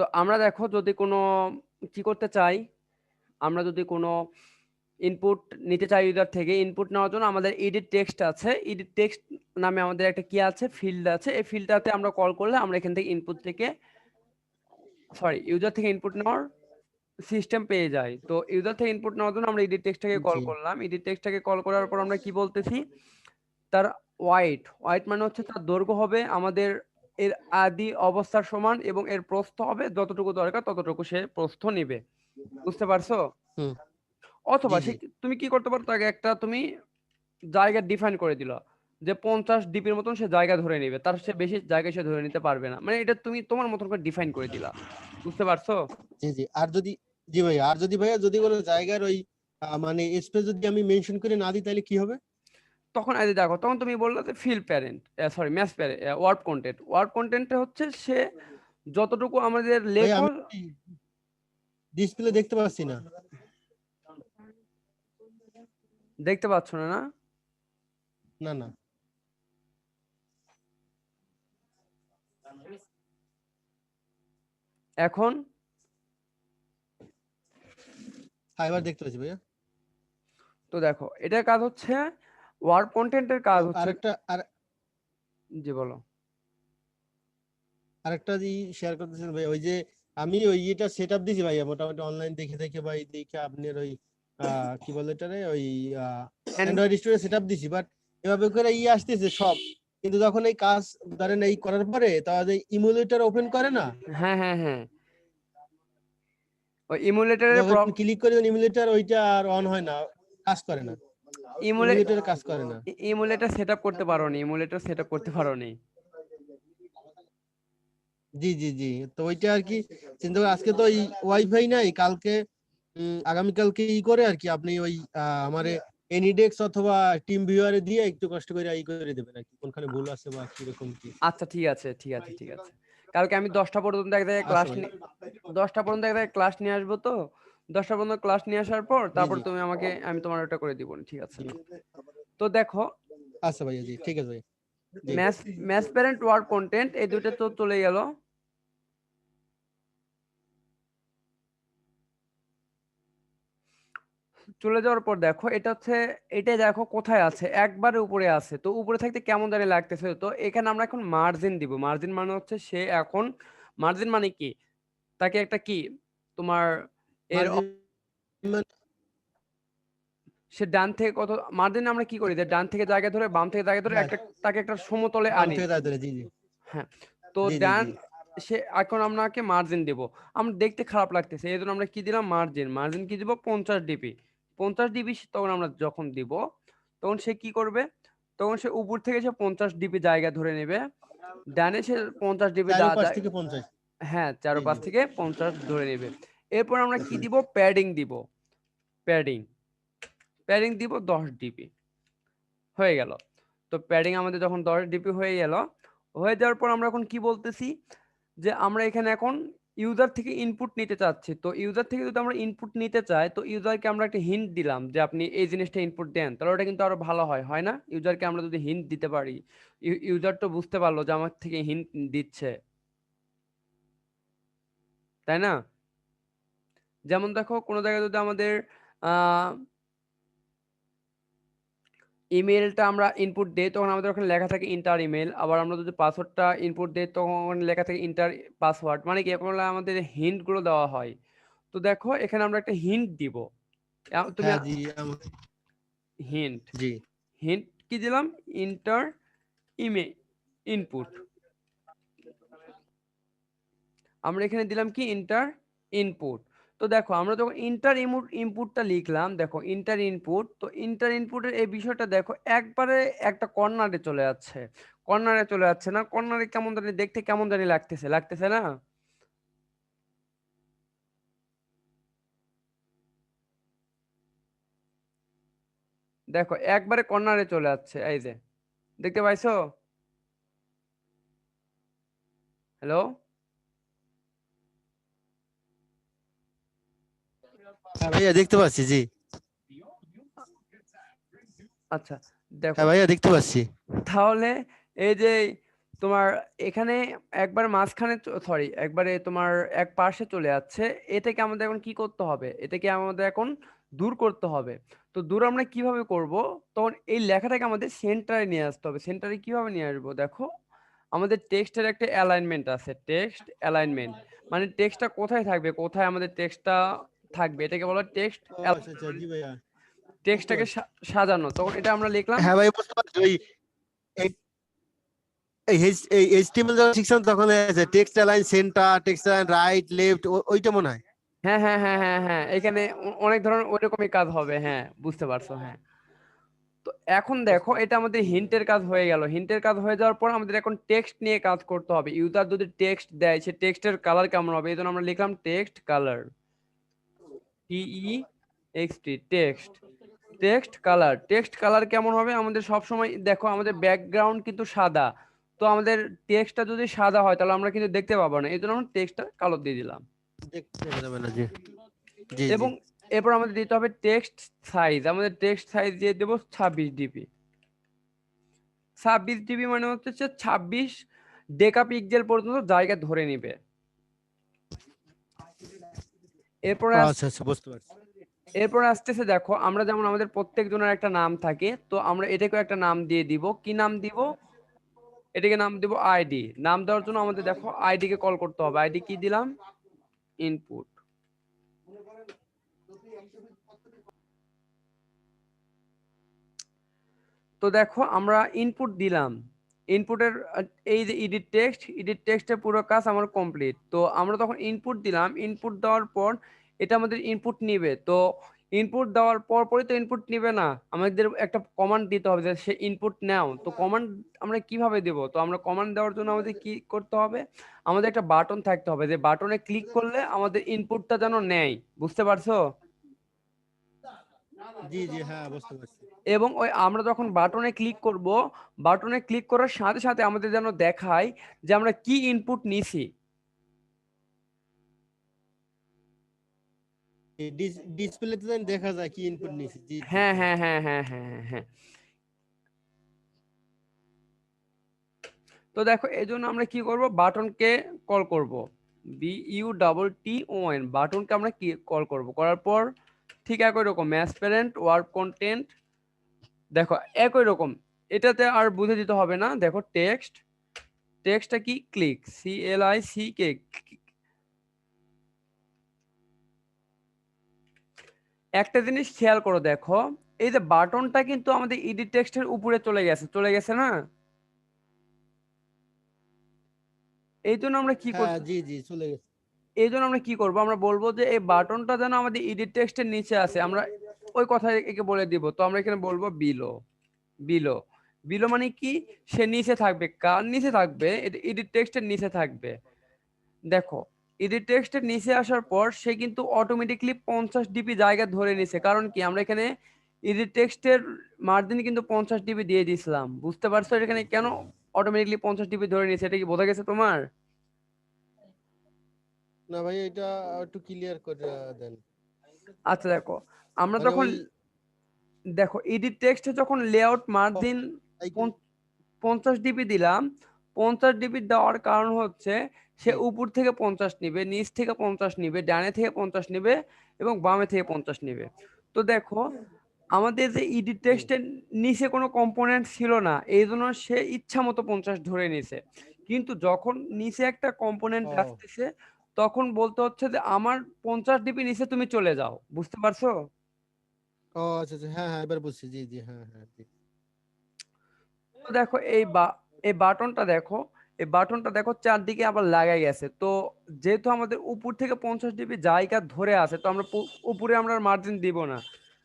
তো আমরা দেখো যদি কোনো কি করতে চাই, আমরা যদি কোনো ইনপুট নিতে চাই ইউজার থেকে, ইনপুট নেওয়ার জন্য আমাদের এডিট টেক্সট আছে, এডিট টেক্সট নামে আমাদের একটা কি আছে, ফিল্ড আছে। এই ফিল্ডটাতে আমরা কল করলে আমরা এখান থেকে ইনপুট থেকে ইউজার থেকে ইনপুট নেওয়ার সিস্টেম পেয়ে যাই। তো ইউজার থেকে ইনপুট নেওয়ার জন্য আমরা এডিট টেক্সটটাকে কল জি করলাম। এডিট টেক্সটটাকে কল করার পর আমরা কি বলতেছি, তার ওয়াইট মানে হচ্ছে তার দৈর্ঘ্য হবে আমাদের এর আদি অবস্থার সমান এবং এর প্রস্থ হবে যতটুকু দরকার ততটুকু সে প্রস্থ নিবে। বুঝতে পারছো? হুম অথবা জি সে জি তুমি কি করতে পারো, তাকে একটা তুমি জায়গা ডিফাইন করে দিল যে 50 ডিপির মতন সে জায়গা ধরে নেবে, তার সে বেশি জায়গা সে ধরে নিতে পারবে না, মানে এটা তুমি তোমার মতন করে ডিফাইন করে দিলা। বুঝতে পারছো? জি জি আর যদি জি ভাইয়া আর যদি ভাইয়া যদি কোনো জায়গার ওই মানে স্পেস যদি আমি মেনশন করে না দিই তাহলে কি হবে? তখন এই যে দেখো, তখন তুমি বললে যে fill parent, match parent, wrap কন্টেন্টে হচ্ছে সে যতটুকু আমাদের ভাইয়া লেখো। আমি ডিসপ্লে দেখতে পাচ্ছি না। দেখতে পাচ্ছ না? না না না এখন হ্যাঁ এবার দেখতে পাচ্ছি ভাইয়া। তো দেখো, এটার কাজ হচ্ছে, ওয়ার্ড কন্টেন্টের কাজ হচ্ছে। আরেকটা জি বলো। আরেকটা শেয়ার করতেছেন ভাই, ওই যে আমি ওই এটা সেট আপ দিছি ভাইয়া মোটামুটি অনলাইন দেখে দেখে ভাই দেখে আপনার ওই কি বলে এটারে ওই অ্যান্ড্রয়েড স্টোরে সেট আপ দিছি, বাট এভাবে করে আসতেছে সব, কিন্তু যখন এই কাজ ধরেন এই করার পরে তাহলে ইমুলেটর ওপেন করে না, হ্যাঁ হ্যাঁ হ্যাঁ, ওই ইমুলেটরের যখন ক্লিক করে ইমুলেটর ওইটা আর অন হয় না, কাজ করে না, ইমুলেটর কাজ করে না। ইমুলেটর সেট আপ করতে পারো নি, ইমুলেটর সেট আপ করতে পারো নি। জি জি জি তো ওইটা আর কি চিন্তা করে আজকে তো ওয়াইফাই নাই, কালকে আগামীকালকে করে আর কি আপনি ওই আমারে এনিডেক্স অথবা টিম ভিউয়ারে দিয়ে একটু কষ্ট করে করে দেবেন আর কি, কোনখানে ভুল আছে বা কিরকম কি। আচ্ছা ঠিক আছে ঠিক আছে ঠিক আছে, কালকে আমি 10টা পর্যন্ত এক জায়গায় আচ্ছা ক্লাস, ভাই 10টা পর্যন্ত এক জায়গায় ক্লাস নিয়ে আসবো। তো 10টা পর্যন্ত ক্লাস নিয়ে আসার পর জি তারপর জি তুমি আমাকে, আমি তোমার ওটা করে দিব, ঠিক আছে? জি তো দেখো, আচ্ছা ভাইয়া জি ঠিক আছে ভাই জি match match parent wrap content এই দুটো তো চলে গেল। চলে যাওয়ার পর দেখো, এটা হচ্ছে, এটা দেখো কোথায় আছে, একবারে উপরে আছে। তো উপরে থাকতে কেমন জানি লাগতেছে। তো এখানে আমরা এখন মার্জিন দিব। মার্জিন মানে হচ্ছে সে এখন, মার্জিন মানে কি, তাকে একটা কি তোমার এর মার্জিন মানে সে ডান থেকে কত, মার্জিন আমরা কি করি যে ডান থেকে জায়গা ধরে বাম থেকে জায়গা ধরে হ্যাঁ একটা তাকে একটা সমতলে বাম আনি। থেকে তাই ধরে জি জি হ্যাঁ, তো জি জি ডান, জি সে এখন আপনাকে মার্জিন দেব। আমরা দেখতে খারাপ লাগতেছে এই জন্য আমরা কি দিলাম, মার্জিন। মার্জিন কি দিব, 50 ডিপি। 50 ডিপি তখন আমরা যখন দিব, তখন সে কি করবে, তখন সে উপর থেকে সে 50 ডিপি জায়গা ধরে নেবে। ডানে সে 50 ডিপি চারোপাশ থেকে 50 হ্যাঁ, জি চারপাশ জি থেকে 50 ধরে নেবে। এরপর আমরা কি দিব, প্যাডিং দিব। প্যাডিং প্যাডিং দিব 10 ডিপি। হয়ে গেল। তো প্যাডিং আমাদের যখন 10 ডিপি হয়ে গেল, হয়ে যাওয়ার পর আমরা এখন কি বলতেছি, যে আমরা এখানে এখন ইউজার থেকে ইনপুট নিতে চাচ্ছি। তো ইউজার থেকে যদি আমরা ইনপুট নিতে চাই, তো ইউজারকে আমরা একটা হিন্ট দিলাম যে আপনি এই জিনিসটা ইনপুট দেন, তাহলে ওটা কিন্তু আরো ভালো হয়, হয় না? ইউজারকে আমরা যদি হিন্ট দিতে পারি, ইউজার তো বুঝতে পারলো যে আমার থেকে হিন্ট দিচ্ছে, তাই না? যেমন দেখো, কোনো জায়গায় যদি আমাদের আহ ইমেলটা আমরা ইনপুট দেই, তখন আমাদের ওখানে লেখা থাকে ইন্টার ইমেল। আবার আমরা যদি পাসওয়ার্ডটা ইনপুট দেই, তখন লেখা থাকে ইন্টার পাসওয়ার্ড। মানে কি, এখন আমাদের হিন্ট গুলো দেওয়া হয়। তো দেখো, এখানে আমরা একটা হিন্ট দিব। তুমি হ্যাঁ জি হিন্ট, জি হিন্ট কি দিলাম, ইন্টার ইমে ইনপুট। আমরা এখানে দিলাম কি, ইন্টার ইনপুট। তো দেখো, আমরা যখন ইন্টার ইনপুটটা লিখলাম, দেখো ইন্টার ইনপুট, তো ইন্টার ইনপুটের এই বিষয়টা দেখো একবারে একটা কর্নারে চলে যাচ্ছে। কর্নারে চলে যাচ্ছে না? কর্নারে কেমন জানি দেখতে, কেমন জানি লাগতেছে, লাগতেছে না? দেখো একবারে কর্নারে চলে যাচ্ছে, এই যে দেখতে পাইছো? হ্যালো? হ্যাঁ ভাইয়া দেখতে পাচ্ছি জি আচ্ছা, দেখো হ্যাঁ ভাইয়া দেখতে পাচ্ছি তাহলে এই যে তোমার এখানে একবার মাঝখানে, সরি, একবারে তোমার এক পাশে চলে যাচ্ছে। এটাকে আমাদের এখন কি করতে হবে, এটাকে আমাদের এখন দূর করতে হবে। তো দূর আমরা কিভাবে করব? তখন এই লেখাটাকে আমাদের সেন্টারে নিয়ে আসতে হবে। সেন্টারে কিভাবে নিয়ে আসবো দেখো, আমাদের টেক্সটের একটা অ্যালাইনমেন্ট আছে, টেক্সট অ্যালাইনমেন্ট। মানে টেক্সটটা কোথায় থাকবে, কোথায় আমাদের টেক্সটটা থাকবে, এটাকে বলা টেক্সট ও আচ্ছা আচ্ছা, জি ভাইয়া বুঝতে টেক্সটটাকে পারছি। সাজানো। তখন এটা আমরা লিখলাম। হ্যাঁ ভাই বুঝতে পারছি। ওই এই এই এইচটিএমএল যখন শিখছেন তখন আছে text align centre, text align right left, ওইটা মনে হয়। হ্যাঁ, হ্যাঁ, হ্যাঁ, হ্যাঁ, হ্যাঁ, এখানে অনেক ধরনের ওইরকমই কাজ হবে। হ্যাঁ, বুঝতে পারছো। হ্যাঁ, তো এখন বুঝতে দেখো, পারছি। এটা আমাদের হিন্টের কাজ হয়ে গেল। হিন্টের কাজ হয়ে যাওয়ার পর আমাদের এখন টেক্সট নিয়ে কাজ করতে হবে। ইউজার যদি টেক্সট দেয়, সে টেক্সটের কালার কেমন হবে, এই জন্য আমরা লিখলাম text colour, TEXT, text. Text colour, text colour কেমন হবে আমাদের সব সময়, দেখো আমাদের ব্যাকগ্রাউন্ড কিন্তু সাদা। তো আমাদের টেক্সটটা যদি সাদা হয় তাহলে আমরা কিন্তু দেখতে পাবো না, এই জন্য আমরা টেক্সটটা কালো দিয়ে দিলাম। দেখতে যাবে না, জি জি জি। এবং এরপর আমাদের দিতে হবে টেক্সট সাইজ। আমাদের টেক্সট সাইজ দিয়ে দেবো 26 dp। 26 dp মানে হচ্ছে 26 ডেকাপিক্সেল পর্যন্ত জায়গা ধরে নিবে। এরপরে আচ্ছা আচ্ছা, বুঝতে পারছি। এরপরে আসতেছে, দেখো আমরা যেমন আমাদের প্রত্যেকজনের একটা নাম থাকে, তো আমরা এটাকেও একটা নাম দিয়ে দিব। কি নাম দিব? এটাকে নাম দিব আইডি। নাম দেওয়ার জন্য আমাদের দেখো আইডি কে কল করতে হবে। আইডি কি দিলাম? ইনপুট। তো দেখো আমরা ইনপুট দিলাম। ইনপুটের এই যে এডিট টেক্সটের পুরো কাজ আমার কমপ্লিট। তো আমরা তখন ইনপুট দিলাম। ইনপুট দেওয়ার পর এটা আমাদের ইনপুট নিবে। তো ইনপুট দেওয়ার পর পরই তো ইনপুট নিবে না, আমাদের একটা কমান্ড দিতে হবে যে সে ইনপুট নাও। তো কমান্ড আমরা কিভাবে দেব? তো আমরা কমান্ড দেওয়ার জন্য আমাদের কি করতে হবে, আমাদের একটা বাটন থাকতে হবে, যে বাটনে ক্লিক করলে আমাদের ইনপুটটা যেন নেয়। বুঝতে পারছো? জি জি, হ্যাঁ বুঝতে পারছি। এবং ওই আমরা যখন বাটনে ক্লিক করব, বাটনে ক্লিক করার সাথে সাথে আমাদের যেন দেখায় যে আমরা কি ইনপুট নিছি। ডিসপ্লেতে যেন দেখা যায় কি ইনপুট নিছি, জি জি হ্যাঁ, হ্যাঁ। হ্যাঁ, হ্যাঁ, হ্যাঁ, হ্যাঁ, হ্যাঁ, হ্যাঁ। তো দেখো এই জন্য আমরা কি করব, বাটনকে কল করব। BUTTON, বাটনকে আমরা কি কল করব, করার পর ঠিক একই রকম ম্যাচ প্যারেন্ট ওয়ার্ড কন্টেন্ট। দেখো একই রকম, এটাতে আর বুঝে দিতে হবে না। দেখো টেক্সট, টেক্সটটা কি ক্লিক, CLICK। একটা জিনিস খেয়াল করো, দেখো এই যে বাটনটা কিন্তু আমাদের এডিট টেক্সটের উপরে চলে গেছে, চলে গেছে না? এই জন্য আমরা কি হ্যাঁ করতে, জি জি, চলে গেছে। এই জন্য আমরা কি করব, আমরা বলবো যে এই বাটনটা যেন আমাদের এডিট টেক্সটের নিচে আছে। আমরা ওই কথা একে বলে দিব। তো আমরা এখানে বলবো বিলো। বিলো, বিলো মানে কি, সে নিচে থাকবে। কার নিচে থাকবে? এডিট টেক্সটের নিচে থাকবে। দেখো এডিট টেক্সটের নিচে আসার পর সে কিন্তু অটোমেটিকলি 50 dp জায়গা ধরে নিছে। কারণ কি, আমরা এখানে এডিট টেক্সটের মার্জিন কিন্তু 50 dp দিয়ে দিয়েছিলাম। বুঝতে পারছো এখানে কেন অটোমেটিকলি 50 dp ধরে নিছে? এটা কি বোঝা গেছে তোমার? না ভাই, এটা একটু ক্লিয়ার করে দেন। আচ্ছা দেখো, আমরা মানে তখন ওই দেখো এডিট টেক্সটে যখন লেআউট মার্জিন এই- 50 dp দিলাম, 50 dp দেওয়ার কারণ হচ্ছে সে জি উপর থেকে 50 নিবে, নিচ থেকে 50 নিবে, ডানে থেকে 50 নিবে এবং বামে থেকে 50 নিবে। তো দেখো আমাদের যে এডিট জি। টেক্সটের নিচে কোনো কম্পোনেন্ট ছিল না, এই জন্য সে ইচ্ছা মতো 50 ধরে নিছে। কিন্তু যখন নিচে একটা কম্পোনেন্ট ও আসতেছে, তখন বলতে হচ্ছে যে আমার 50 dp নিচে তুমি চলে যাও। বুঝতে পারছো? ও আচ্ছা আচ্ছা, হ্যাঁ হ্যাঁ, এবার বুঝছি, জি জি হ্যাঁ হ্যাঁ জি। তো দেখো এই বাটনটা দেখো, এই বাটনটা দেখো চারদিকে আবার লাগাই গেছে। তো যেহেতু আমাদের উপর থেকে 50 dp জায়গা ধরে আছে, তো আমরা উপরে আমরা মার্জিন দিব না,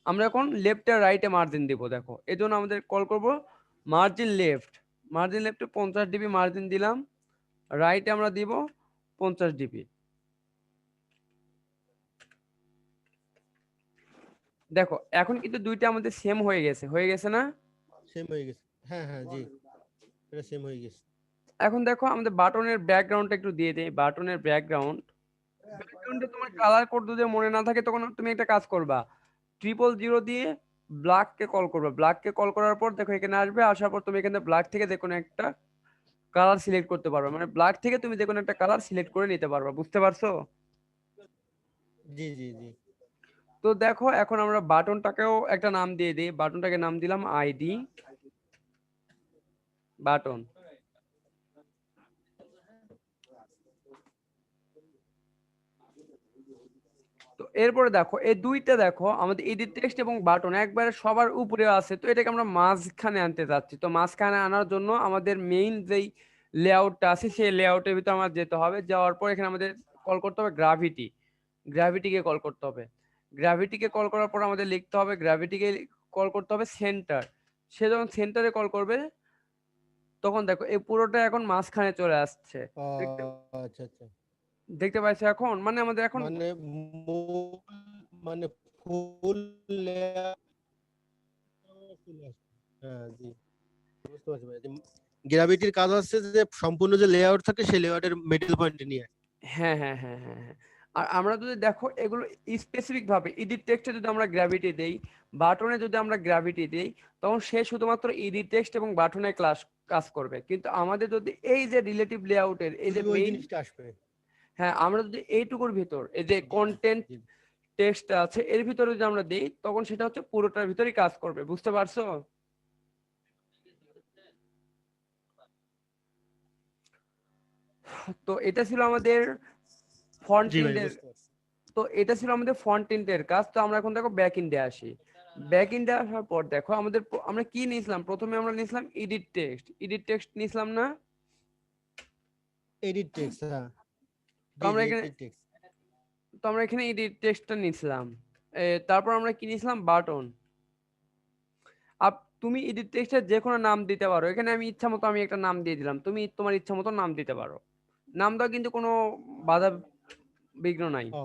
আমরা এখন লেফট আর রাইটে মার্জিন দিব। দেখো এই জন্য আমাদের কল করব মার্জিন লেফট। মার্জিন লেফটে 50 dp মার্জিন দিলাম, রাইটে আমরা দিব 50 dp। দেখো এখন কিন্তু দুইটা আমাদের সেম হয়ে গেছে, হয়ে গেছে না? সেম হয়ে গেছে, হ্যাঁ হ্যাঁ জি, এটা সেম হয়ে গেছে। এখন দেখো আমাদের বাটনের ব্যাকগ্রাউন্ডটা একটু দিয়ে দেই। বাটনের ব্যাকগ্রাউন্ড, ব্যাকগ্রাউন্ডে তোমার কালার কোড যদি মনে না থাকে, তখন তুমি একটা কাজ করবা, 000 দিয়ে ব্ল্যাক কে কল করবে। ব্ল্যাক কে কল করার পর দেখো এখানে আসবে, আসার পর তুমি এখানে ব্ল্যাক থেকে যে কোনো একটা কালার সিলেক্ট করতে পারবা, মানে ব্ল্যাক থেকে তুমি যে কোনো একটা কালার সিলেক্ট করে নিতে পারবা, বুঝতে পারছো? জি জি জি। তো দেখো এখন আমরা বাটনটাকেও একটা নাম দিয়ে দিই, বাটনটাকে নাম দিলাম আইডি বাটন। তো এরপরে দেখো এই দুইটা দেখো আমাদের এডিট টেক্সট এবং বাটন একবারে সবার উপরে আছে, তো এটাকে আমরা মাঝখানে আনতে চাচ্ছি। তো মাঝখানে আনার জন্য আমাদের মেইন যেই লেআউটটা আছে সেই লেআউটের ভিতরে আমার যেতে হবে, যাওয়ার পর এখানে আমাদের কল করতে হবে গ্রাভিটি, গ্রাভিটিকে কল করতে হবে। গ্রাভিটিকে কল করার পর আমাদের লিখতে হবে, গ্রাভিটিকে কল করতে হবে সেন্টার। সে যখন সেন্টারে কল করবে তখন দেখো এই পুরোটা এখন মাঝখানে চলে আসছে। ও দেখতে আচ্ছা আচ্ছা। দেখতে পাইছো এখন, মানে আমাদের এখন মানে মূল মানে ফুল লেয়ার চলে আসছে। হ্যাঁ জি, বুঝতে পারছি ভাই। গ্র্যাভিটির কাজ হচ্ছে যে সম্পূর্ণ যে লেআউট থাকে সেই লেআউটের মিডল পয়েন্টে নিয়ে আসে। হ্যাঁ হ্যাঁ হ্যাঁ হ্যাঁ হ্যাঁ। আর আমরা যদি দেখো এগুলো স্পেসিফিক ভাবে এডিট টেক্সটে যদি আমরা গ্র্যাভিটি দেই, বাটনে যদি আমরা গ্র্যাভিটি দেই, তখন সে শুধুমাত্র এডিট টেক্সট এবং বাটনে ক্লাস কাজ করবে। কিন্তু আমাদের যদি এই যে রিলেটিভ লেআউটের এই যে শুধু ওই মেইন, জিনিসটা আসবে। হ্যাঁ আমরা যদি এইটুকুর ভিতর এই যে কন্টেন্ট জি টেক্সট আছে এর ভিতরে যদি আমরা দেই, তখন সেটা হচ্ছে পুরোটার ভিতরেই কাজ করবে, বুঝতে পারছো? তো এটা ছিল আমাদের ফ্রন্ট জি ভাই, এন্ডের, বুঝতে পারছি। তো এটা ছিল আমাদের ফ্রন্ট এন্ডের কাজ। তো আমরা এখন দেখো ব্যাক এন্ডে আসি। ব্যাক এন্ডে আসার পর দেখো আমাদের আমরা কি নিয়েছিলাম, প্রথমে আমরা নিয়েছিলাম এডিট টেক্সট, এডিট টেক্সট নিয়েছিলাম না? এডিট টেক্সট, হ্যাঁ তো জি আমরা জি, এখানে, এডিট টেক্সট। তো আমরা এখানে এডিট টেক্সটটা নিয়েছিলাম। তারপর আমরা কি নিয়েছিলাম, বাটন। আপ তুমি এডিট টেক্সটের যে কোনো নাম দিতে পারো, এখানে আমি ইচ্ছা মতো আমি একটা নাম দিয়ে দিলাম, তুমি তোমার ইচ্ছা মতো নাম দিতে পারো, নাম দাও কিন্তু কোনো বাধা বিঘ্ন নাই। ও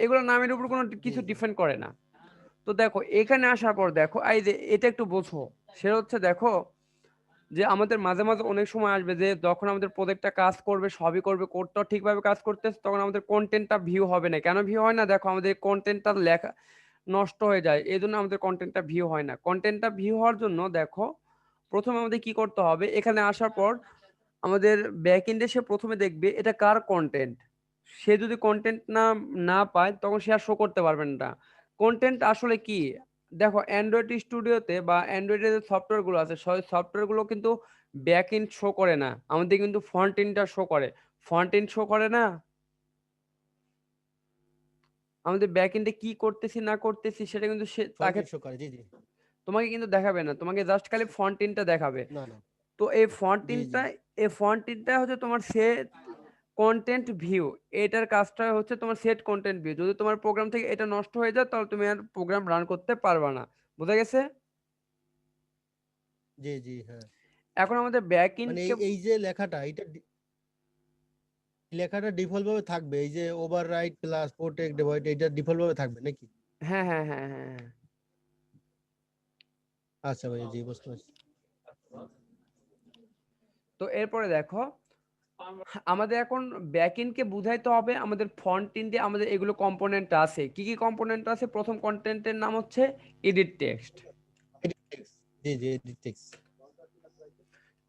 এগুলো নামের উপর কোনো জি কিছু জি ডিপেন্ড করে না। তো দেখো এখানে আসার পর দেখো এই যে এটা একটু বোঝো, সেটা হচ্ছে দেখো যে আমাদের মাঝে মাঝে অনেক সময় আসবে যে যখন আমাদের প্রজেক্টটা কাজ করবে, সবই করবে, কোডটা ঠিকভাবে কাজ করতেছে, তখন আমাদের কন্টেন্টটা ভিউ হবে না। কেন ভিউ হয় না? দেখো আমাদের কন্টেন্টটা লেখা নষ্ট হয়ে যায়, এই জন্য আমাদের কন্টেন্টটা ভিউ হয় না। কন্টেন্টটা ভিউ হওয়ার জন্য দেখো প্রথমে আমাদের কি করতে হবে, এখানে আসার পর আমাদের ব্যাক এন্ডে সে প্রথমে দেখবে এটা কার কন্টেন্ট। সে যদি কন্টেন্ট না না পায় তখন সে আর শো করতে পারবেন না। কন্টেন্ট আসলে কি, দেখো অ্যান্ড্রয়েড স্টুডিওতে বা অ্যান্ড্রয়েডের যে সফটওয়্যার গুলো আছে সেই সফটওয়্যার গুলো কিন্তু ব্যাক এন্ড শো করে না, আমাদের কিন্তু ফ্রন্ট এন্ডটা শো করে। ফ্রন্ট এন্ড শো করে না, আমাদের ব্যাক এন্ডে কি করতেছি না করতেছি সেটা কিন্তু সে ফ্রন্ট তাকে এন্ড শো করে, জি জি। তোমাকে কিন্তু দেখাবে না, তোমাকে জাস্ট খালি ফ্রন্ট এন্ডটা দেখাবে। না না, তো এই ফ্রন্ট জি জি এন্ডটা, এই ফ্রন্ট এন্ডটা হচ্ছে তোমার সে কন্টেন্ট ভিউ, এটার কাজটা হচ্ছে তোমার সেট কন্টেন্ট ভিউ। যদি তোমার প্রোগ্রাম থেকে এটা নষ্ট হয়ে যায় তাহলে তুমি আর প্রোগ্রাম রান করতে পারবা না, বুঝা গেছে? জি জি, হ্যাঁ। এখন আমাদের ব্যাক মানে এন্ডকে, এই যে লেখাটা, এটা লেখাটা ডিফল্ট ভাবে থাকবে, এই যে ওভাররাইট প্লাস প্রোটেক্ট ডেভয়েড, এটা ডিফল্ট ভাবে থাকবে নাকি? হ্যাঁ হ্যাঁ হ্যাঁ হ্যাঁ হ্যাঁ। আচ্ছা ভাই, জি বুঝতে পারছি। তো এরপরে দেখো আমাদের এখন ব্যাক এন্ডকে বুঝাইতে হবে আমাদের ফ্রন্ট এন্ডে আমাদের এগুলো কম্পোনেন্ট আছে, কি কি কম্পোনেন্ট আছে। প্রথম কন্টেন্টের নাম হচ্ছে এডিট টেক্সট। এডিট টেক্সট, জি জি, এডিট টেক্সট।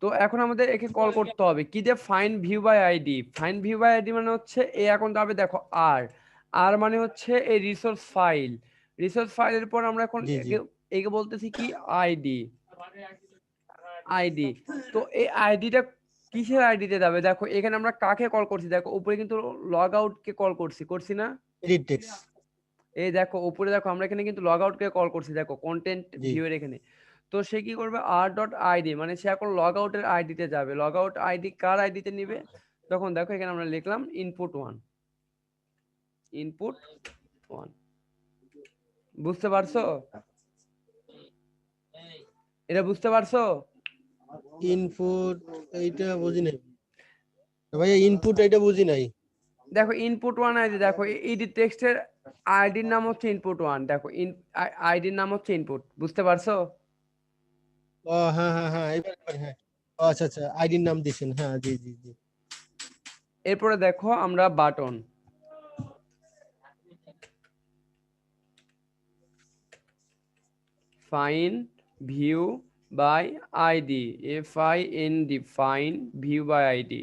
তো এখন আমাদের একে কল করতে হবে কি দিয়ে, find view by ID. Find view by ID মানে হচ্ছে এই এখন যাবে দেখো আর, আর মানে হচ্ছে এই রিসোর্স ফাইল। রিসোর্স ফাইলের পর আমরা এখন জি জি, একে একে বলতেছি কি আইডি, আইডি। তো এই আইডিটা কিসের আইডিতে যাবে, দেখো এখানে আমরা কাকে কল করছি, দেখো উপরে কিন্তু লগ আউট কে কল করছি, করছি না? এডিট টেক্সট, এই দেখো উপরে দেখো আমরা এখানে কিন্তু লগ আউট কে কল করছি, দেখো কন্টেন্ট জি ভিউ এর এখানে। তো সে কি করবে, আর ডট আইডি মানে সে এখন লগ আউটের আইডিতে যাবে। লগ আউট আইডি কার আইডিতে নিবে, তখন দেখো এখানে আমরা লিখলাম ইনপুট ওয়ান, ইনপুট ওয়ান। বুঝতে পারছো? এটা বুঝতে পারছো? ইনপুট, এইটা বুঝি নাই ভাইয়া, ইনপুট এইটা বুঝি নাই। দেখো ইনপুট ওয়ান আইডি, দেখো এডিট টেক্সটের আইডির নাম হচ্ছে ইনপুট ওয়ান, দেখো আইডির নাম হচ্ছে ইনপুট, বুঝতে পারছো? ও হ্যাঁ হ্যাঁ হ্যাঁ, এবার হ্যাঁ। ও আচ্ছা আচ্ছা, আইডির নাম দিছেন, হ্যাঁ জি জি জি। এরপরে দেখো আমরা button, find view by ID, FIND, find view by ID,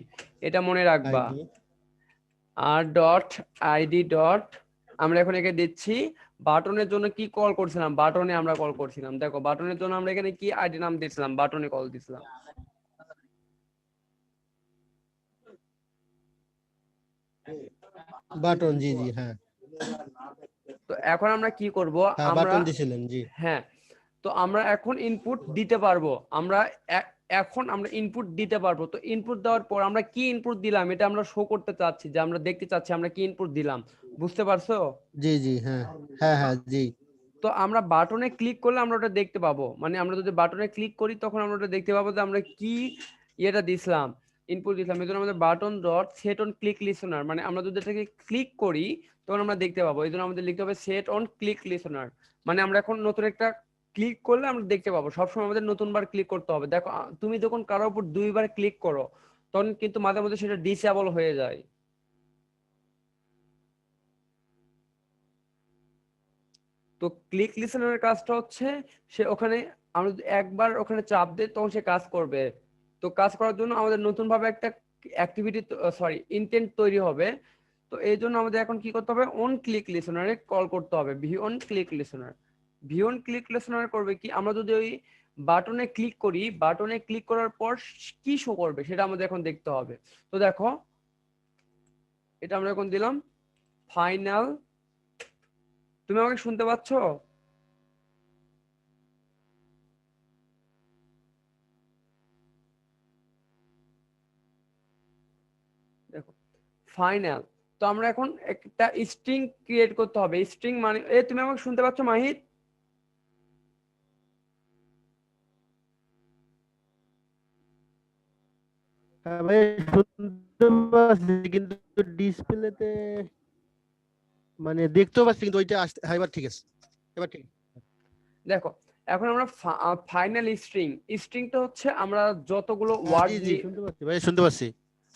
এটা মনে রাখবা। আইডি। আর ডট আইডি ডট, আমরা এখন একে দিচ্ছি বাটনের জন্য কি কল করছিলাম, বাটনে আমরা কল করছিলাম, দেখো বাটনের জন্য আমরা এখানে কি আইডি নাম দিয়েছিলাম, বাটনে কল দিছিলাম। বাটন, জি জি হ্যাঁ। তো এখন আমরা কি করব, হ্যাঁ আমরা বাটন দিছিলেন জি। হ্যাঁ, তো আমরা এখন ইনপুট দিতে পারবো, আমরা এখন আমরা ইনপুট দিতে পারবো। তো ইনপুট দেওয়ার পর আমরা কি ইনপুট দিলাম এটা আমরা শো করতে চাচ্ছি, যে আমরা দেখতে চাচ্ছি আমরা কি ইনপুট দিলাম, বুঝতে পারছো? জি জি হ্যাঁ হ্যাঁ হ্যাঁ জি। তো আমরা বাটনে ক্লিক করলে আমরা ওটা দেখতে পাবো, মানে আমরা যদি বাটনে ক্লিক করি তখন আমরা ওটা দেখতে পাবো যে আমরা কি ইয়েটা দিছিলাম, ইনপুট দিলাম। এই জন্য আমাদের button dot set on click listener, মানে আমরা যদি এটাকে ক্লিক করি তখন আমরা দেখতে পাবো। এই জন্য আমাদের লিখতে হবে সেট অন ক্লিক লিসনার, মানে আমরা এখন নতুন একটা ক্লিক করলে আমরা দেখতে পাবো। সবসময় আমাদের নতুনবার ক্লিক করতে হবে। দেখো তুমি যখন কারোর উপর দুইবার ক্লিক করো তখন কিন্তু মাঝে মধ্যে সেটা ডিসেবল হয়ে যায়। তো ক্লিক লিসেনারের কাজটা হচ্ছে সে ওখানে, আমরা যদি একবার ওখানে চাপ দিই তখন সে কাজ করবে। তো কাজ করার জন্য আমাদের নতুন ভাবে একটা অ্যাক্টিভিটি, সরি ইনটেন্ট তৈরি হবে। তো এই জন্য আমাদের এখন কি করতে হবে, অন ক্লিক লিসেনারে কল করতে হবে, V on click listener. V on click listener করবে কি, আমরা যদি ওই বাটনে ক্লিক করি, বাটনে ক্লিক করার পর কি শো করবে সেটা আমাদের এখন দেখতে হবে। তো দেখো এটা আমরা এখন দিলাম ফাইনাল, তুমি আমাকে শুনতে পাচ্ছ? দেখো ফাইনাল। তো আমরা এখন একটা স্ট্রিং ক্রিয়েট করতে হবে, স্ট্রিং মানে তুমি আমাকে শুনতে পাচ্ছ মাহিত? হ্যাঁ ভাই শুনতে পাচ্ছি কিন্তু ডিসপ্লেতে মানে দেখতেও পাচ্ছি কিন্তু ওইটা আসতে, হ্যাঁ এবার ঠিক আছে, এবার ঠিক আছে। দেখো এখন আমরা ফাইনাল স্ট্রিং, স্ট্রিংটা হচ্ছে আমরা যতগুলো হ্যাঁ ওয়ার্ড, জি জি শুনতে পাচ্ছি ভাই, শুনতে পাচ্ছি।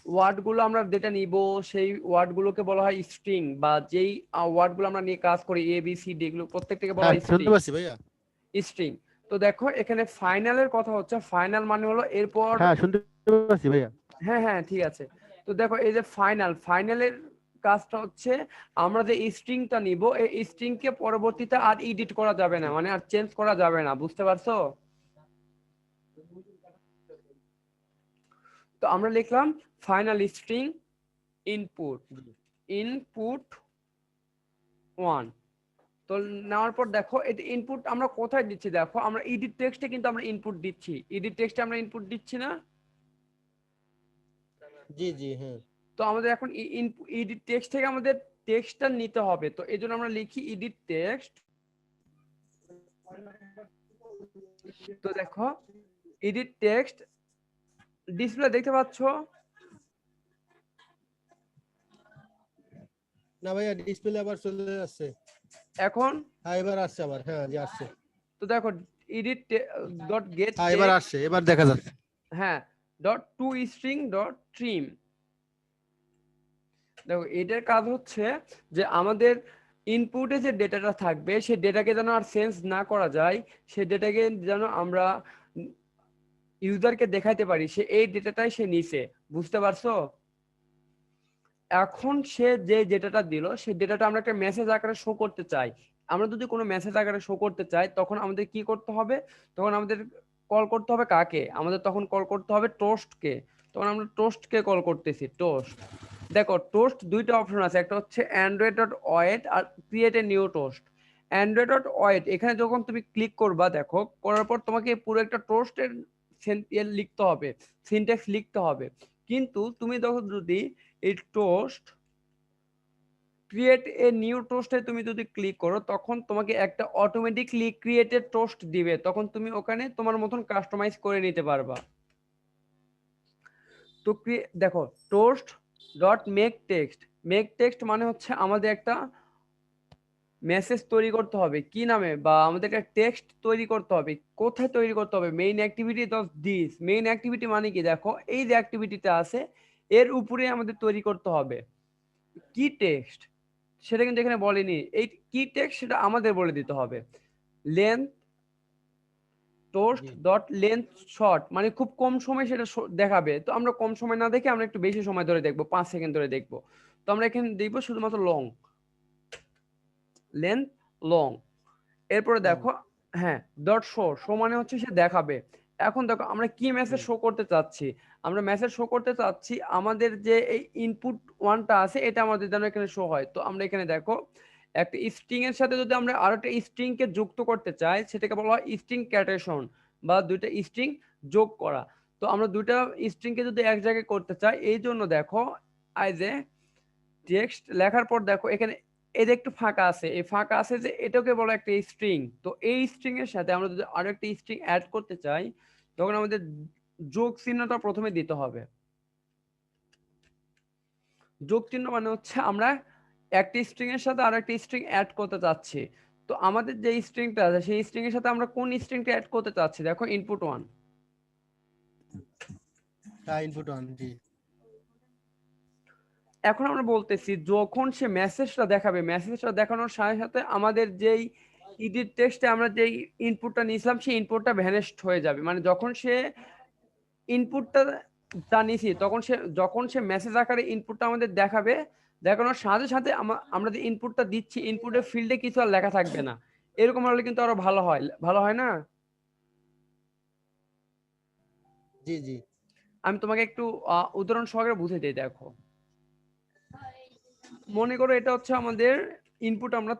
ওয়ার্ড গুলো আমরা যেটা নিব সেই ওয়ার্ড গুলোকে বলা হয় স্ট্রিং, বা যেই ওয়ার্ড গুলো আমরা নিয়ে কাজ করি ABCD এগুলো প্রত্যেকটাকে বলা হ্যাঁ হয় শুনতে স্ট্রিং, পাচ্ছি ভাইয়া। স্ট্রিং। তো দেখো এখানে ফাইনালের কথা হচ্ছে, ফাইনাল মানে হলো এরপর, হ্যাঁ শুনতে পাচ্ছি ভাইয়া। হ্যাঁ হ্যাঁ ঠিক আছে। তো দেখো এই যে ফাইনাল, ফাইনালের কাজটা হচ্ছে আমরা যে স্ট্রিংটা নিব এই স্ট্রিংকে পরবর্তীতে আর এডিট করা যাবে না, মানে আর চেঞ্জ করা যাবে না, বুঝতে পারছো? তো আমরা লিখলাম ফাইনাল স্ট্রিং ইনপুট, ইনপুট 1। তো নেওয়ার পর দেখো এটা ইনপুট আমরা কোথায় দিচ্ছি, দেখো আমরা এডিট টেক্সটে কিন্তু আমরা ইনপুট দিচ্ছি, এডিট টেক্সটে আমরা ইনপুট দিচ্ছি না? জি জি হ্যাঁ। তো আমাদের এখন এডিট টেক্সট থেকে আমাদের টেক্সটটা নিতে হবে। তো এই জন্য আমরা লিখি এডিট টেক্সট। তো দেখো এডিট টেক্সট ডিসপ্লে দেখতে পাচ্ছ? না ভাইয়া ডিসপ্লে আবার চলে যাচ্ছে। এখন হ্যাঁ এবার আসছে আবার, হ্যাঁ জি আসছে। তো দেখো এডিট ডট গেট হ্যাঁ এবার টেক্সট, আসছে, এবার দেখা যাচ্ছে। হ্যাঁ dot two string dot trim. দেখো এটার কাজ হচ্ছে যে আমাদের ইনপুটে যে ডেটাটা থাকবে সেই ডেটাকে যেন আর সেন্স না করা যায়, সেই ডেটাকে যেন আমরা ইউজারকে দেখাইতে পারি সে এই ডেটাটাই সে নিছে, বুঝতে পারছো? এখন সে যে ডেটাটা দিল সেই ডেটাটা আমরা একটা মেসেজ আকারে শো করতে চাই। আমরা যদি কোনো মেসেজ আকারে শো করতে চাই তখন আমাদের কি করতে হবে, তখন আমাদের কল করতে হবে কাকে, আমাদের তখন কল করতে হবে টোস্টকে। তখন আমরা টোস্টকে কল করতেছি, টোস্ট। দেখো টোস্ট দুইটা অপশন আছে, একটা হচ্ছে অ্যান্ড্রয়েড ডট ওয়েট আর create a new toast. Android dot wait এখানে যখন তুমি ক্লিক করবা, দেখো করার পর তোমাকে পুরো একটা টোস্টের লিখতে হবে, সিনট্যাক্স লিখতে হবে। কিন্তু তুমি তখন যদি এই টোস্ট ক্রিয়েট এ নিউ টোস্টে তুমি যদি ক্লিক করো তখন তোমাকে একটা অটোমেটিকলি ক্রিয়েটেড টোস্ট দিবে, তখন তুমি ওখানে তোমার মতন কাস্টমাইজ করে নিতে পারবা। তো দেখো toast dot make text, make text মানে হচ্ছে আমাদের একটা মেসেজ তৈরি করতে হবে কি নামে, বা আমাদের একটা টেক্সট তৈরি করতে হবে, কোথায় তৈরি করতে হবে, main activity of this. Main activity মানে কি, দেখো এই যে অ্যাক্টিভিটিটা আছে এর উপরে আমাদের তৈরি করতে হবে কি টেক্সট, সেটা কিন্তু এখানে বলেনি। এই কি টেক্সট সেটা আমাদের বলে দিতে হবে। Length toast G dot length short মানে খুব কম সময় সেটা দেখাবে। তো আমরা কম সময় না দেখে আমরা একটু বেশি সময় ধরে দেখবো, 5 সেকেন্ড ধরে দেখবো। তো আমরা এখানে দেখবো শুধুমাত্র লং, লেন্থ লং। এরপরে লং। দেখো, হ্যাঁ, ডট শো, শো মানে হচ্ছে সে দেখাবে। এখন দেখো আমরা কি মেসেজ শো করতে চাচ্ছি। আমরা মেসেজ শো করতে চাচ্ছি আমাদের যে এই ইনপুট ওয়ানটা আছে এটা আমাদের যেন এখানে শো হয়। তো আমরা এখানে দেখো একটা স্ট্রিং এর সাথে যদি আমরা আরো একটা স্ট্রিং কে যুক্ত করতে চাই সেটাকে বলা হয় স্ট্রিং ক্যাটেশন বা দুইটা স্ট্রিং যোগ করা। তো আমরা দুইটা স্ট্রিং কে যদি এক জায়গায় করতে চাই এই জন্য দেখো আইজ এ টেক্সট লেখার পর দেখো এখানে এই যে একটু ফাঁকা আছে, এই ফাঁকা আছে যে এটাকে বলা একটা স্ট্রিং। তো এই স্ট্রিং এর সাথে আমরা যদি আরো একটা স্ট্রিং অ্যাড করতে চাই তখন আমাদের যোগ চিহ্নটা প্রথমে দিতে হবে। যোগ চিহ্ন মানে হচ্ছে আমরা একটা স্ট্রিং এর সাথে আরো একটা স্ট্রিং অ্যাড করতে চাচ্ছি। তো আমাদের যে স্ট্রিংটা আছে সেই স্ট্রিং এর সাথে আমরা কোন স্ট্রিংটা অ্যাড করতে চাচ্ছি, দেখো ইনপুট ওয়ান। Input one. জি এখন আমরা বলতেছি যখন সে মেসেজটা দেখাবে মেসেজটা দেখানোর সাথে সাথে আমাদের যেই ইডিট টেক্সটে আমরা যেই ইনপুটটা নিয়েছিলাম সেই ইনপুটটা ভ্যানিশড হয়ে যাবে। মানে যখন সে ইনপুটটা নিছি তখন যখন সে মেসেজ আকারে ইনপুটটা আমাদের দেখাবে, দেখানোর সাথে সাথে আমরা যে ইনপুটটা দিচ্ছি ইনপুটের ফিল্ডে কিছু আর লেখা থাকবে না। এরকম হলে কিন্তু আরো ভালো হয়, ভালো হয় না? জি জি আমি তোমাকে একটু উদাহরণ সহকারে বুঝে দিই। দেখো মনে করো এটা হচ্ছে আমাদের ইনপুট, আমরা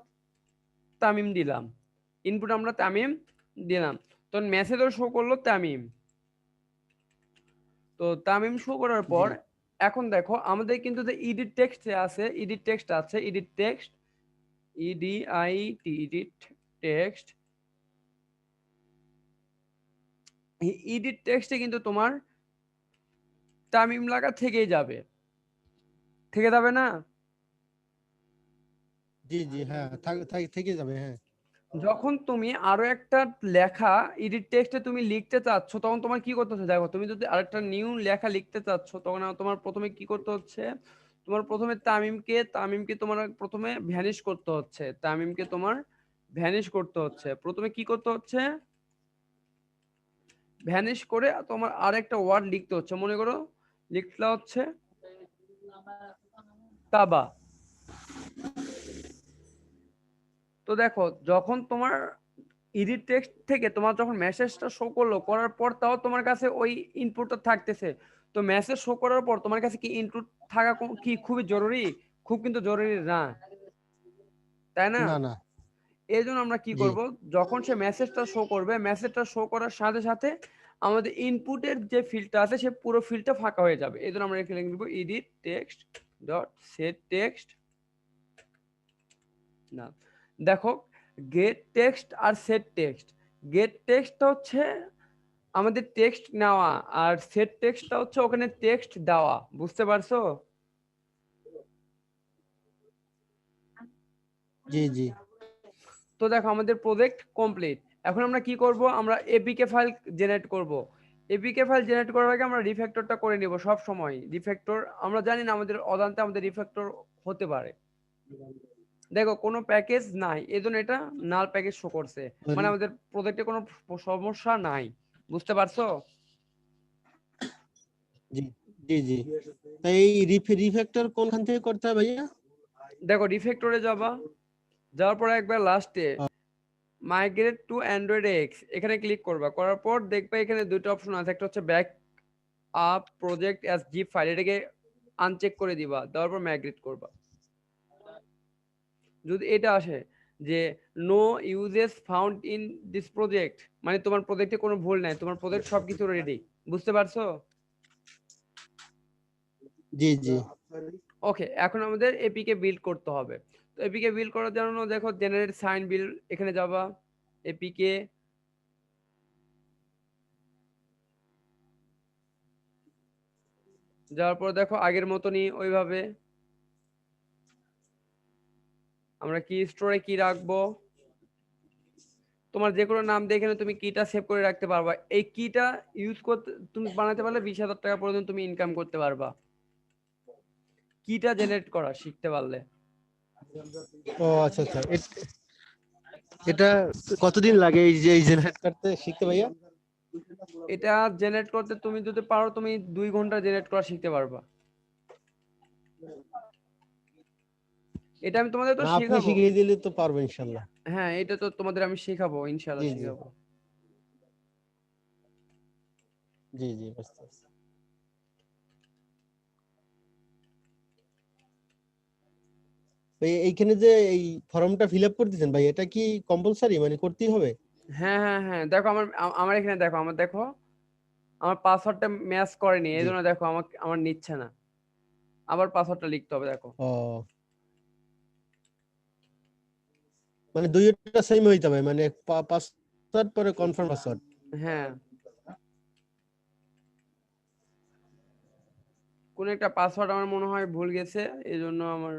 তামিম দিলাম, ইনপুট আমরা তামিম দিলাম, তখন মেসেজও শো করলো তামিম। তো তামিম শো করার জি পর এখন দেখো আমাদের কিন্তু যে ইডিট টেক্সট আছে, ইডিট টেক্সট আছে, edit text, E D I T, edit text, edit টেক্সটে কিন্তু তোমার তামিম লাগা থেকেই যাবে, থেকে যাবে না? জি জি হ্যাঁ থেকে যাবে হ্যাঁ। যখন তুমি আরো একটা লেখা এডিট টেক্সটে তুমি লিখতে চাচ্ছ তখন তোমার কি করতে হচ্ছে, দেখো তুমি যদি আরেকটা নিউ লেখা লিখতে চাচ্ছ তখন তোমার প্রথমে কি করতে হচ্ছে, তোমার প্রথমে তামিমকে তোমার প্রথমে ভ্যানিশ করতে হচ্ছে, তামিমকে তোমার ভ্যানিশ করতে হচ্ছে। প্রথমে কি করতে হচ্ছে, ভ্যানিশ করে তোমার আরেকটা ওয়ার্ড লিখতে হচ্ছে। মনে করো লিখতে হচ্ছে তাবা। তো দেখো যখন তোমার এডিট টেক্সট থেকে তোমার যখন মেসেজটা শো করলো, করার পর তাও তোমার কাছে ওই ইনপুটটা থাকতেছে। তো মেসেজ শো করার পর তোমার কাছে কি ইনপুট থাকা কি খুবই জরুরি? খুব কিন্তু জরুরি না, তাই না? না না। এই জন্য আমরা কি জি করব, যখন সে মেসেজটা শো করবে মেসেজটা শো করার সাথে সাথে আমাদের ইনপুটের যে ফিল্ডটা আছে সে পুরো ফিল্ডটা ফাঁকা হয়ে যাবে। এই জন্য আমরা এখানে লিখব edit text dot set text. না, দেখো গেট টেক্সট আর সেট টেক্সট, গেট টেক্সট হচ্ছে আমাদের টেক্সট নেওয়া আর সেট টেক্সটটা হচ্ছে ওখানে টেক্সট দেওয়া। বুঝতে পারছো? জি জি তো দেখো আমাদের প্রজেক্ট কমপ্লিট। এখন আমরা কি করব, আমরা এপিকে ফাইল জেনারেট করব। এপিকে ফাইল জেনারেট করার আগে আমরা রিফ্যাক্টরটা করে নিব। সব সময় রিফ্যাক্টর আমরা জানি না আমাদের অজান্তে আমাদের রিফ্যাক্টর হতে পারে। দেখো কোনো প্যাকেজ নাই এজন্য এটা নাল প্যাকেজ শো করছে, মানে আমাদের প্রজেক্টে কোনো সমস্যা নাই। বুঝতে পারছো? জি জি জি। তাই এই রিফ্যাক্টর কোনখান থেকে করতে হবে ভাইয়া? দেখো রিফ্যাক্টরে যাবা, যাওয়ার পর একবার লাস্টে মাইগ্রেট টু অ্যান্ড্রয়েড এক্স এখানে ক্লিক করবা, করার পর দেখবে এখানে দুটো অপশন আছে, একটা হচ্ছে back up project as zip file, এটাকে আনচেক করে দিবা, দেওয়ার পর মাইগ্রেট করবা। যদি এটা আসে যে no usages found in this project, মানে তোমার প্রজেক্টে কোনো ভুল নাই, তোমার প্রজেক্ট সবকিছু রেডি। বুঝতে পারছো? জি জি ওকে, এখন আমাদের এপিকে বিল্ড করতে হবে। তো এপিকে বিল্ড করার জন্য দেখো জেনারেট সাইন বিল্ড, এখানে যাবা, এপিকে যাওয়ার পর দেখো আগের মতনই ওইভাবে আমরা কি স্টোরে কি রাখবো, তোমার যে কোনো নাম দিয়ে এখানে তুমি কিটা সেভ করে রাখতে পারবা। এই কিটা ইউজ করতে তুমি বানাতে পারলে 20,000 টাকা পর্যন্ত তুমি ইনকাম করতে পারবা, কিটা জেনারেট করা শিখতে পারলে। ও আচ্ছা আচ্ছা এটা কতদিন লাগে এই যে এই জেনারেট করতে শিখতে ভাইয়া? এটা জেনারেট করতে তুমি যদি পারো তুমি 2 ঘন্টা জেনারেট করা শিখতে পারবা। এটা আমি তোমাদের তো না আপনি শেখাবো। শিখিয়ে দিলে তো পারবো ইনশাল্লাহ। হ্যাঁ এটা তো তোমাদের আমি শেখাবো, ইনশাআল্লাহ জি জি শেখাবো। জি জি বুঝতে পারছি। ভাই এইখানে যে এই ফর্মটা ফিল আপ করতেছেন ভাই, এটা কি কম্পালসারি মানে করতেই হবে? হ্যাঁ হ্যাঁ হ্যাঁ, দেখো আমার এখানে দেখো, আমার দেখো আমার পাসওয়ার্ডটা ম্যাচ করেনি, এই জি। জন্য দেখো আমার নিচ্ছে না, আবার পাসওয়ার্ডটা লিখতে হবে দেখো। ও মানে দুইটা সেম হইতে হবে, মানে পাসওয়ার্ড পরে কনফার্ম পাসওয়ার্ড। হ্যাঁ কোন একটা পাসওয়ার্ড আমার মনে হয় ভুল গেছে, এই জন্য আমার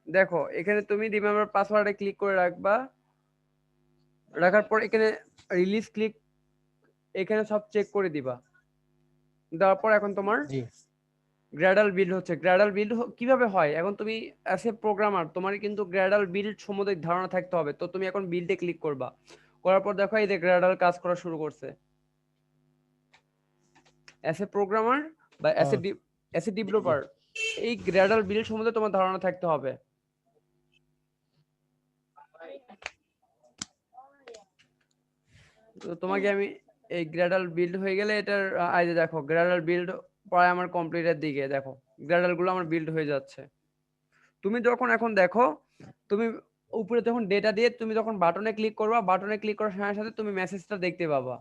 দেখো এখানে তুমি রিমেম্বার পাসওয়ার্ডে ক্লিক করে রাখবা, রাখার পর এখানে রিলিজ ক্লিক, এখানে সব চেক করে দিবা। দেওয়ার পর এখন তোমার জি গ্র্যাডাল বিল্ড হচ্ছে। গ্র্যাডাল বিল্ড কিভাবে হয়, এখন তুমি অ্যাজ এ প্রোগ্রামার তোমার কিন্তু গ্র্যাডাল বিল্ড সম্বন্ধে ধারণা থাকতে হবে। তো তুমি এখন বিল্ডে ক্লিক করবা, করার পর দেখো এই যে গ্র্যাডাল কাজ করা শুরু করছে। অ্যাজ এ প্রোগ্রামার বা as a G G developer এই গ্র্যাডাল বিল্ড সম্বন্ধে তোমার ধারণা থাকতে হবে। তো তোমাকে আমি এই গ্র্যাডাল বিল্ড হয়ে গেলে এটার এই যে দেখো গ্র্যাডাল বিল্ড প্রায় আমার কমপ্লিটের দিকে, দেখো গ্র্যাডাল গুলো আমার বিল্ড হয়ে যাচ্ছে। তুমি যখন এখন দেখো তুমি উপরে যখন ডেটা দিয়ে তুমি যখন বাটনে ক্লিক করবা, বাটনে ক্লিক করার সাথে সাথে তুমি মেসেজটা দেখতে পাবা।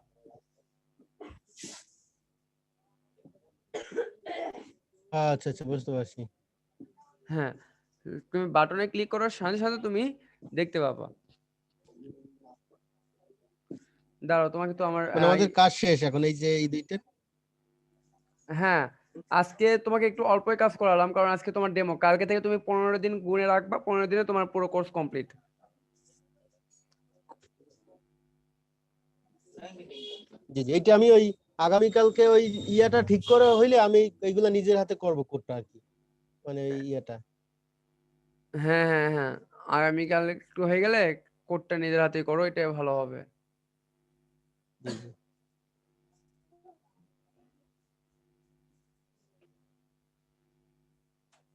আচ্ছা আচ্ছা বুঝতে পারছি। হ্যাঁ তুমি বাটনে ক্লিক করার সাথে সাথে তুমি দেখতে পাবা। দাঁড়াও তোমাকে তো আমার মানে আমাদের কাজ শেষ এখন এই যে এই দুইটা। হ্যাঁ আজকে তোমাকে একটু অল্পই কাজ করালাম, কারণ আজকে তোমার ডেমো, কালকে থেকে তুমি 15 দিন গুনে রাখবা, 15 দিনে তোমার পুরো কোর্স কমপ্লিট। জি জি এটা আমি ওই আগামীকালকে ওই ইয়াটা ঠিক করে হইলে আমি এইগুলা নিজের হাতে করব কোডটা আর কি, মানে ওই ইয়াটা। হ্যাঁ হ্যাঁ হ্যাঁ, আগামীকাল একটু হয়ে গেলে কোডটা নিজের হাতে করো, এটাই ভালো হবে। জি জি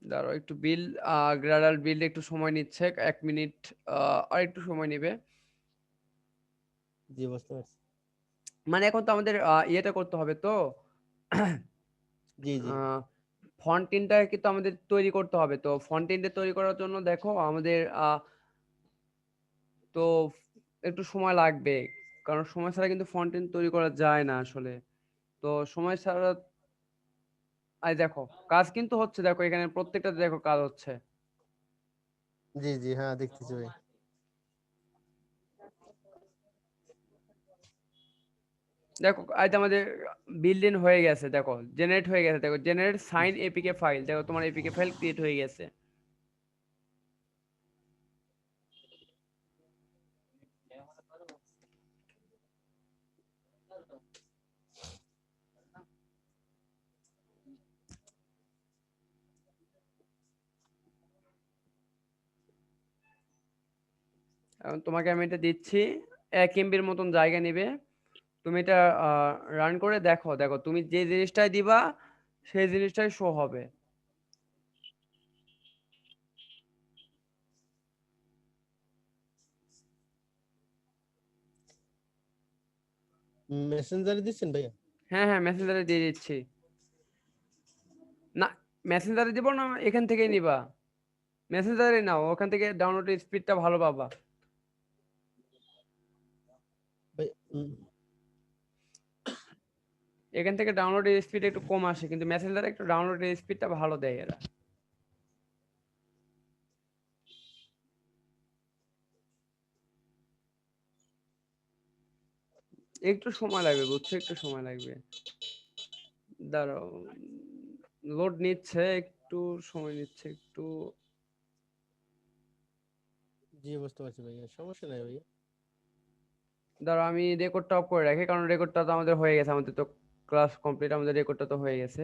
দাঁড়াও একটু গ্রাডাল বিল্ড একটু সময় নিচ্ছে, 1 মিনিট আর একটু সময় নেবে। জি বুঝতে পারছি। মানে এখন তো আমাদের ইয়েটা করতে হবে তো, জি জি ফন্টেনটা কিন্তু আমাদের তৈরি করতে হবে। তো ফন্টেনটা তৈরি করার জন্য দেখো আমাদের তো একটু সময় লাগবে, কারণ সময় ছাড়া কিন্তু ফন্টেন তৈরি করা যায় না আসলে। তো সময় ছাড়া দেখো কাজ কিন্তু হচ্ছে, দেখো এখানে প্রত্যেকটা দেখো কাজ হচ্ছে। জি জি হ্যাঁ দেখতেছি ভাই। দেখো আজ আমাদের বিল্ডিং হয়ে গেছে, দেখো জেনারেট হয়ে গেছে, দেখো জেনারেট সাইন এপিকে ফাইল, দেখো তোমার এপিকে ফাইল ক্রিয়েট হয়ে গেছে। এখন তোমাকে আমি এটা দিচ্ছি, 1 MB মতন জায়গা নেবে। তুমি এটা রান করে দেখো, দেখো তুমি যে জিনিসটাই দিবা সেই জিনিসটাই শো হবে। মেসেঞ্জারে দিচ্ছেন ভাইয়া? হ্যাঁ হ্যাঁ মেসেঞ্জারে দিয়ে দিচ্ছি। না মেসেঞ্জারে দিব না, এখান থেকেই নিবা, মেসেঞ্জারে নাও, ওখান থেকে ডাউনলোডের স্পিডটা ভালো পাবা। ভাই এখান থেকে ডাউনলোডের স্পিড একটু কম আসে, কিন্তু মেসেঞ্জারে একটু ডাউনলোডের স্পিডটা ভালো দেয় এরা। একটু সময় লাগবে বুঝছো, একটু সময় লাগবে। দাঁড়াও লোড নিচ্ছে, একটু সময় নিচ্ছে একটু। জি বুঝতে পারছি ভাইয়া, সমস্যা নাই ভাইয়া। ধরো আমি রেকর্ডটা অফ করে রাখি, কারণ রেকর্ডটা তো আমাদের হয়ে গেছে, আমাদের তো ক্লাস কমপ্লিট, আমাদের রেকর্ডটা তো হয়ে গেছে।